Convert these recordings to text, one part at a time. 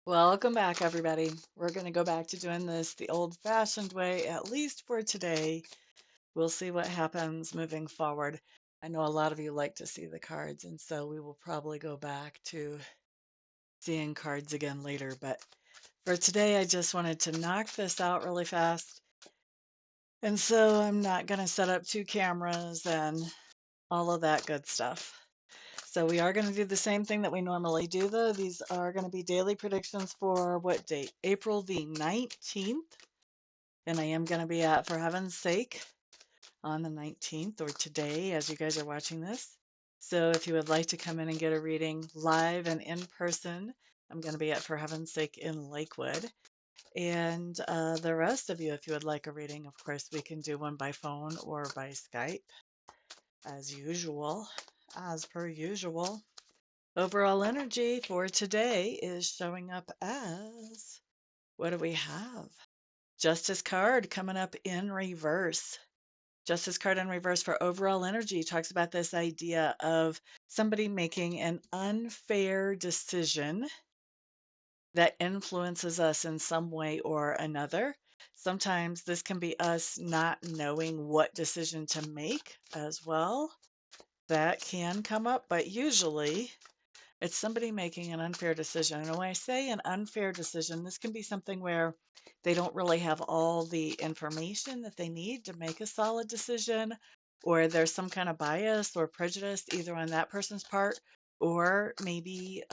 Welcome back, everybody. We're going to go back to doing this the old-fashioned way, at least for today. We'll see what happens moving forward. I know a lot of you like to see the cards, and so we will probably go back to seeing cards again later. But for today, I just wanted to knock this out really fast. And so I'm not going to set up two cameras and all of that good stuff. So we are going to do the same thing that we normally do, though. These are going to be daily predictions for what date? April the 19th. And I am going to be at For Heaven's Sake on the 19th, or today as you guys are watching this. So if you would like to come in and get a reading live and in person, I'm going to be at For Heaven's Sake in Lakewood. And the rest of you, if you would like a reading, of course, we can do one by phone or by Skype as usual, as per usual. Overall energy for today is showing up as, what do we have? Justice card coming up in reverse. Justice card in reverse for overall energy talks about this idea of somebody making an unfair decision that influences us in some way or another. Sometimes this can be us not knowing what decision to make as well. That can come up, but usually it's somebody making an unfair decision. And when I say an unfair decision, this can be something where they don't really have all the information that they need to make a solid decision, or there's some kind of bias or prejudice either on that person's part or maybe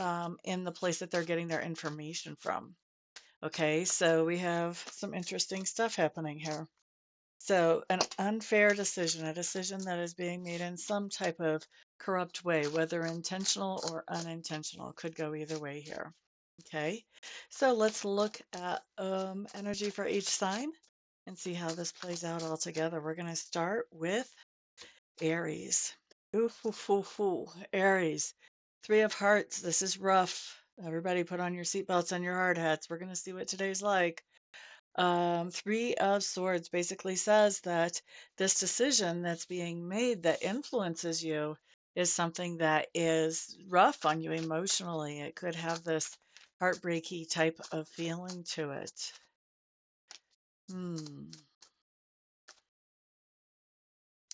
in the place that they're getting their information from. Okay, so we have some interesting stuff happening here. So, an unfair decision, a decision that is being made in some type of corrupt way, whether intentional or unintentional, could go either way here. Okay, so let's look at energy for each sign and see how this plays out all together. We're going to start with Aries. Ooh, ooh, ooh, ooh. Aries, Three of Hearts. This is rough. Everybody put on your seatbelts and your hard hats. We're going to see what today's like. Three of Swords basically says that this decision that's being made that influences you is something that is rough on you emotionally. It could have this heartbreaky type of feeling to it. Hmm.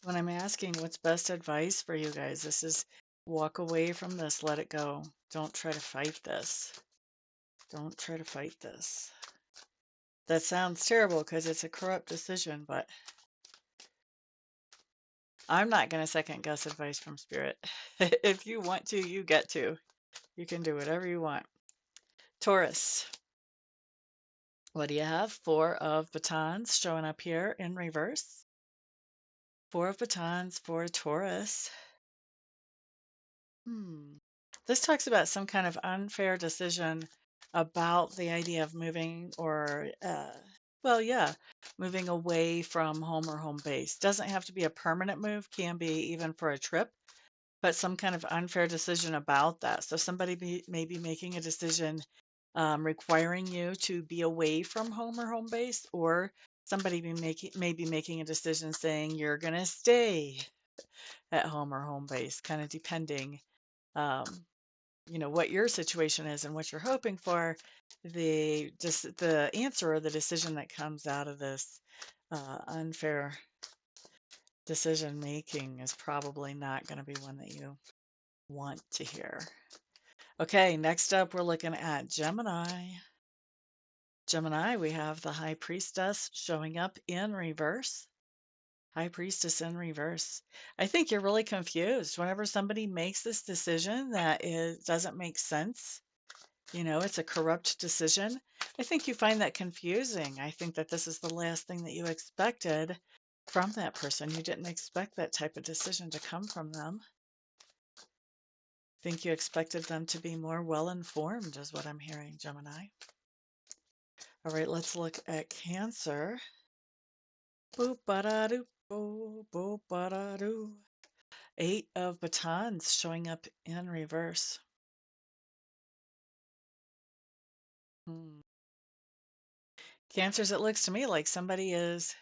When I'm asking what's best advice for you guys, this is walk away from this, let it go. Don't try to fight this. Don't try to fight this. That sounds terrible because it's a corrupt decision, but I'm not going to second guess advice from spirit. If you want to, you get to. You can do whatever you want. Taurus, what do you have? Four of Batons showing up here in reverse. Four of Batons for Taurus. This talks about some kind of unfair decision about the idea of moving or, well, yeah, moving away from home or home base. Doesn't have to be a permanent move, can be even for a trip, but some kind of unfair decision about that. So somebody may be making a decision requiring you to be away from home or home base, or somebody may be making a decision saying you're going to stay at home or home base, kind of depending, um, what your situation is and what you're hoping for. The answer or the decision that comes out of this unfair decision making is probably not going to be one that you want to hear. Okay, next up, we're looking at Gemini. Gemini, we have the High Priestess showing up in reverse. High Priestess in reverse. I think you're really confused whenever somebody makes this decision that doesn't make sense. It's a corrupt decision. I think you find that confusing. I think that this is the last thing that you expected from that person. You didn't expect that type of decision to come from them. I think you expected them to be more well-informed, is what I'm hearing, Gemini. All right, let's look at Cancer. Boop-ba-da-doo, boop-ba-da-doo. Eight of Batons showing up in reverse. Cancers, it looks to me like somebody is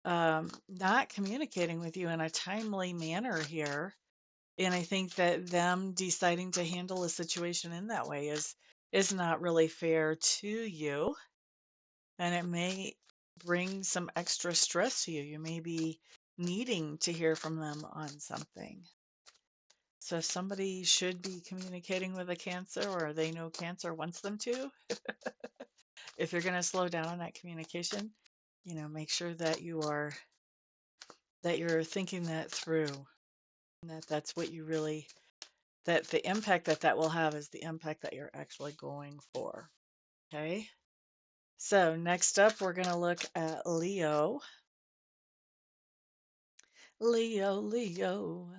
not communicating with you in a timely manner here. And I think that them deciding to handle a situation in that way is is not really fair to you, and it may bring some extra stress to you. You may be needing to hear from them on something. So if somebody should be communicating with a Cancer, or they know Cancer wants them to, if you're going to slow down on that communication, make sure that you're thinking that through, and that's what you really, that the impact that will have is the impact that you're actually going for. Okay. So next up, we're going to look at Leo. Leo.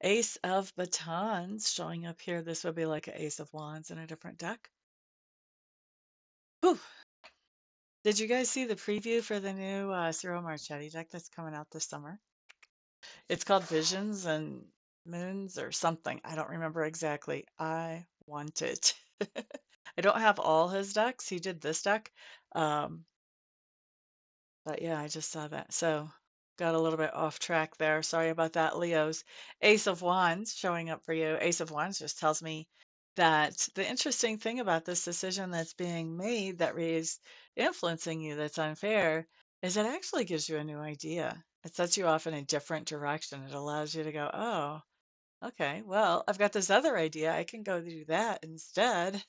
Ace of Batons showing up here. This would be like an Ace of Wands in a different deck. Whew. Did you guys see the preview for the new Cyril Marchetti deck that's coming out this summer? It's called Visions and Moons or something. I don't remember exactly. I want it. I don't have all his decks. He did this deck. Um, But yeah, I just saw that. So got a little bit off track there. Sorry about that, Leos. Ace of Wands showing up for you. Ace of Wands just tells me that the interesting thing about this decision that's being made that is influencing you, that's unfair, is it actually gives you a new idea. It sets you off in a different direction. It allows you to go, oh, okay, well, I've got this other idea. I can go do that instead.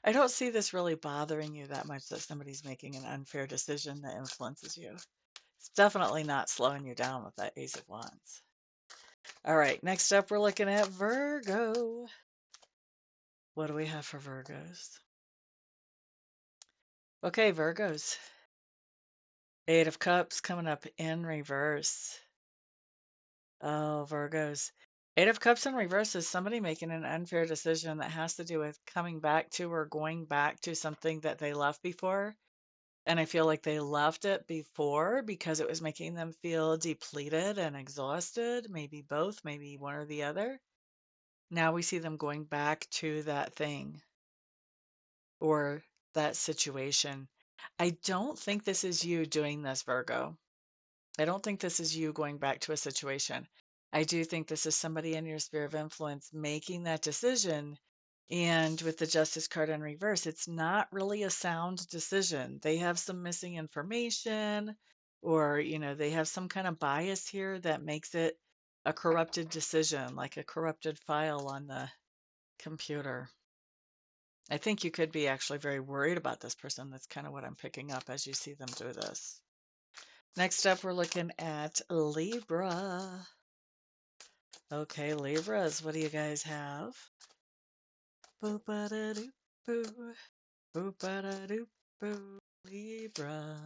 I don't see this really bothering you that much, that somebody's making an unfair decision that influences you. It's definitely not slowing you down with that Ace of Wands. All right, next up, we're looking at Virgo. What do we have for Virgos? Okay, Virgos. Eight of Cups coming up in reverse. Oh, Virgos. Eight of Cups in reverse is somebody making an unfair decision that has to do with coming back to or going back to something that they left before. And I feel like they left it before because it was making them feel depleted and exhausted, maybe both, maybe one or the other. Now we see them going back to that thing or that situation. I don't think this is you doing this, Virgo. I don't think this is you going back to a situation. I do think this is somebody in your sphere of influence making that decision. And with the Justice card in reverse, it's not really a sound decision. They have some missing information, or, they have some kind of bias here that makes it a corrupted decision, like a corrupted file on the computer. I think you could be actually very worried about this person. That's kind of what I'm picking up as you see them do this. Next up, we're looking at Libra. Okay, Libras, what do you guys have? Boop-a-da-doop-boo. Boop-a-da-doop-boo. Libra.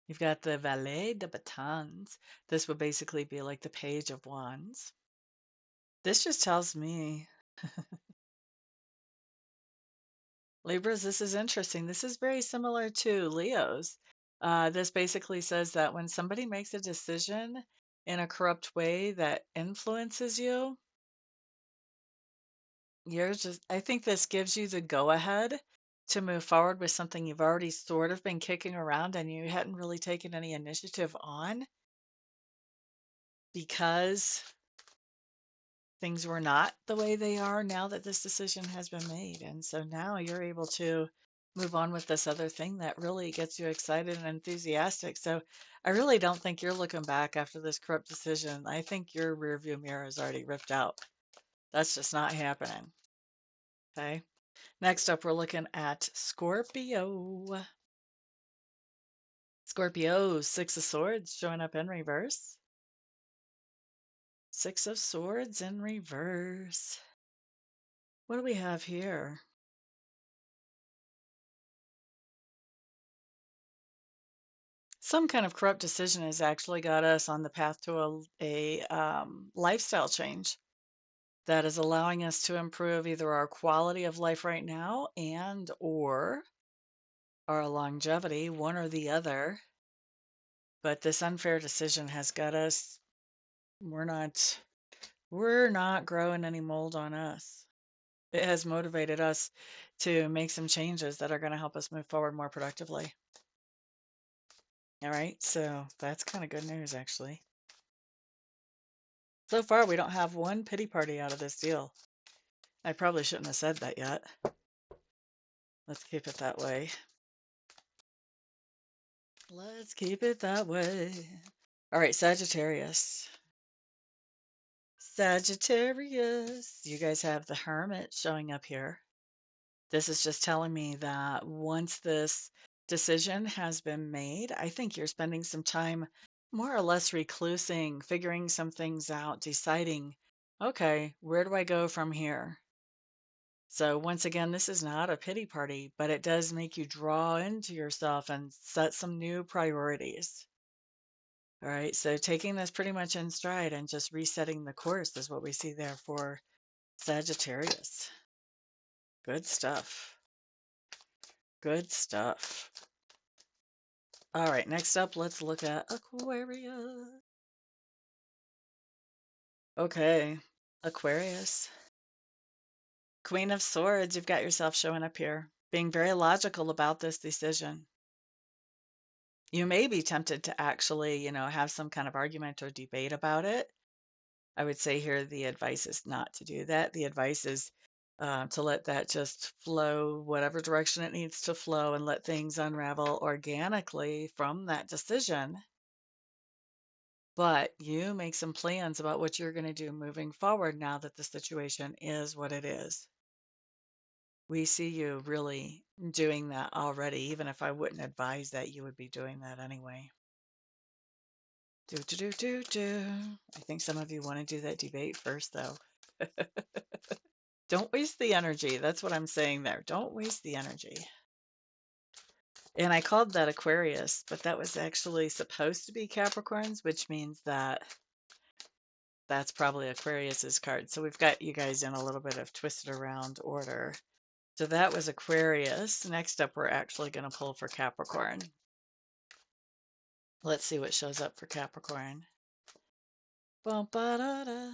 You've got the Valet de Batons. This would basically be like the Page of Wands. This just tells me, Libras, this is interesting. This is very similar to Leo's. This basically says that when somebody makes a decision in a corrupt way that influences you, I think this gives you the go ahead to move forward with something you've already sort of been kicking around and you hadn't really taken any initiative on because things were not the way they are now that this decision has been made. And so now you're able to move on with this other thing that really gets you excited and enthusiastic. So I really don't think you're looking back after this corrupt decision. I think your rearview mirror is already ripped out. That's just not happening. Okay. Next up, we're looking at Scorpio. Scorpio, Six of Swords showing up in reverse. Six of Swords in reverse. What do we have here? Some kind of corrupt decision has actually got us on the path to a lifestyle change that is allowing us to improve either our quality of life right now and or our longevity, one or the other. But this unfair decision has got us, we're not growing any mold on us. It has motivated us to make some changes that are going to help us move forward more productively. All right, so that's kind of good news, actually. So far, we don't have one pity party out of this deal. I probably shouldn't have said that yet. Let's keep it that way. Let's keep it that way. All right, Sagittarius. Sagittarius. You guys have the Hermit showing up here. This is just telling me that once this decision has been made, I think you're spending some time more or less reclusing, figuring some things out, deciding, okay, where do I go from here? So once again, this is not a pity party, but it does make you draw into yourself and set some new priorities. All right, so taking this pretty much in stride and just resetting the course is what we see there for Sagittarius. Good stuff. Good stuff. All right, next up, let's look at Aquarius. Okay, Aquarius. Queen of Swords, you've got yourself showing up here, being very logical about this decision. You may be tempted to actually, have some kind of argument or debate about it. I would say here the advice is not to do that. The advice is to let that just flow whatever direction it needs to flow and let things unravel organically from that decision. But you make some plans about what you're going to do moving forward now that the situation is what it is. We see you really doing that already, even if I wouldn't advise that you would be doing that anyway. I think some of you want to do that debate first, though. Don't waste the energy. That's what I'm saying there. Don't waste the energy. And I called that Aquarius, but that was actually supposed to be Capricorns, which means that that's probably Aquarius's card. So we've got you guys in a little bit of twisted around order. So that was Aquarius. Next up, we're actually going to pull for Capricorn. Let's see what shows up for Capricorn. Bum-ba-da-da.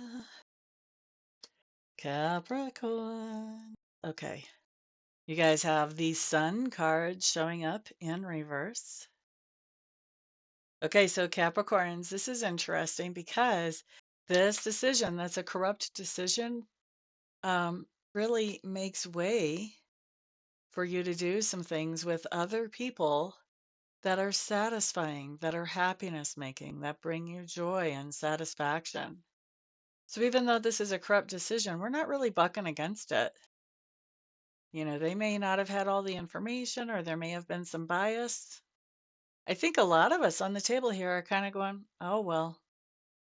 Capricorn. Okay. You guys have the Sun card showing up in reverse. Okay, so Capricorns, this is interesting because this decision, that's a corrupt decision, really makes way for you to do some things with other people that are satisfying, that are happiness making, that bring you joy and satisfaction. So even though this is a corrupt decision, we're not really bucking against it. They may not have had all the information or there may have been some bias. I think a lot of us on the table here are kind of going, oh, well,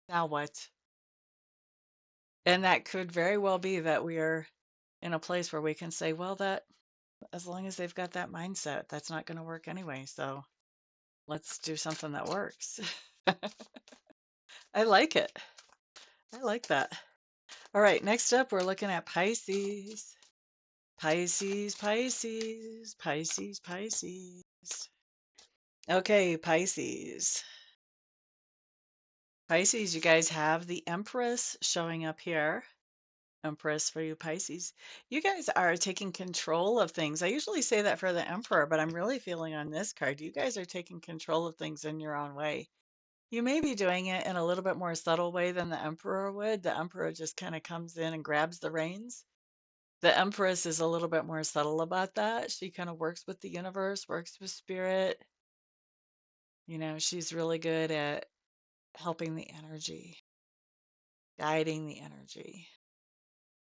now what? And that could very well be that we are in a place where we can say, well, that as long as they've got that mindset, that's not going to work anyway. So let's do something that works. I like it. I like that. All right, next up, we're looking at Pisces. Pisces, Pisces, Pisces, Pisces. Okay, Pisces. Pisces, you guys have the Empress showing up here. Empress for you Pisces. You guys are taking control of things. I usually say that for the Emperor, but I'm really feeling on this card, you guys are taking control of things in your own way. You may be doing it in a little bit more subtle way than the Emperor would. The Emperor just kind of comes in and grabs the reins. The Empress is a little bit more subtle about that. She kind of works with the universe, works with spirit. She's really good at helping the energy, guiding the energy.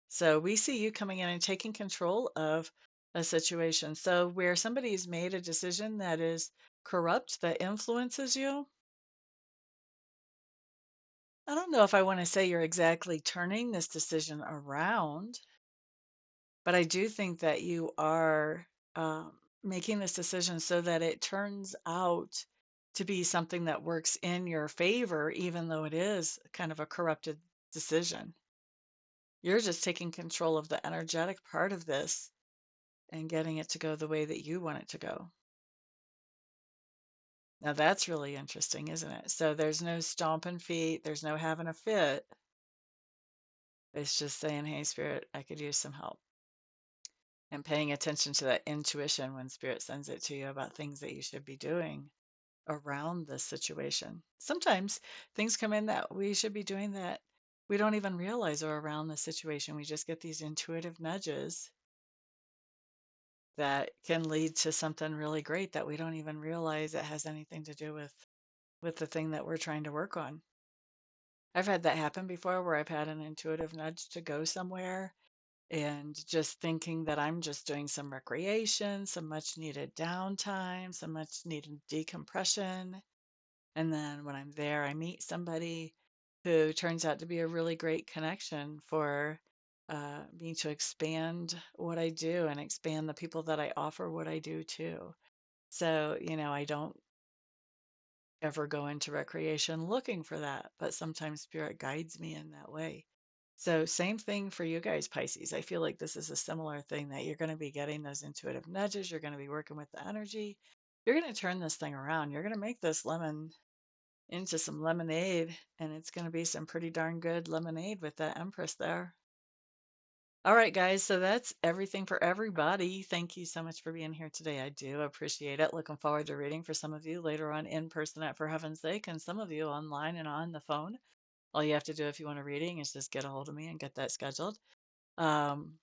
So we see you coming in and taking control of a situation. So where somebody's made a decision that is corrupt, that influences you, I don't know if I want to say you're exactly turning this decision around, but I do think that you are making this decision so that it turns out to be something that works in your favor, even though it is kind of a corrupted decision. You're just taking control of the energetic part of this and getting it to go the way that you want it to go. Now that's really interesting, isn't it? So there's no stomping feet, there's no having a fit. It's just saying, hey, Spirit, I could use some help. And paying attention to that intuition when Spirit sends it to you about things that you should be doing around this situation. Sometimes things come in that we should be doing that we don't even realize are around the situation. We just get these intuitive nudges that can lead to something really great that we don't even realize it has anything to do with the thing that we're trying to work on. I've had that happen before where I've had an intuitive nudge to go somewhere and just thinking that I'm just doing some recreation, some much needed downtime, some much needed decompression. And then when I'm there, I meet somebody who turns out to be a really great connection for me to expand what I do and expand the people that I offer what I do too. So, I don't ever go into recreation looking for that, but sometimes spirit guides me in that way. So, same thing for you guys, Pisces. I feel like this is a similar thing that you're going to be getting those intuitive nudges. You're going to be working with the energy. You're going to turn this thing around. You're going to make this lemon into some lemonade, and it's going to be some pretty darn good lemonade with that Empress there. All right, guys, so that's everything for everybody. Thank you so much for being here today. I do appreciate it. Looking forward to reading for some of you later on in person at For Heaven's Sake, and some of you online and on the phone. All you have to do if you want a reading is just get a hold of me and get that scheduled. Um,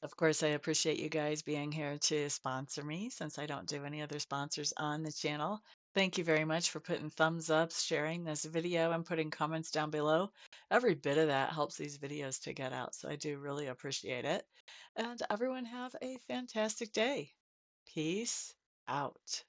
of course, I appreciate you guys being here to sponsor me since I don't do any other sponsors on the channel. Thank you very much for putting thumbs up, sharing this video, and putting comments down below. Every bit of that helps these videos to get out, so I do really appreciate it. And everyone have a fantastic day. Peace out.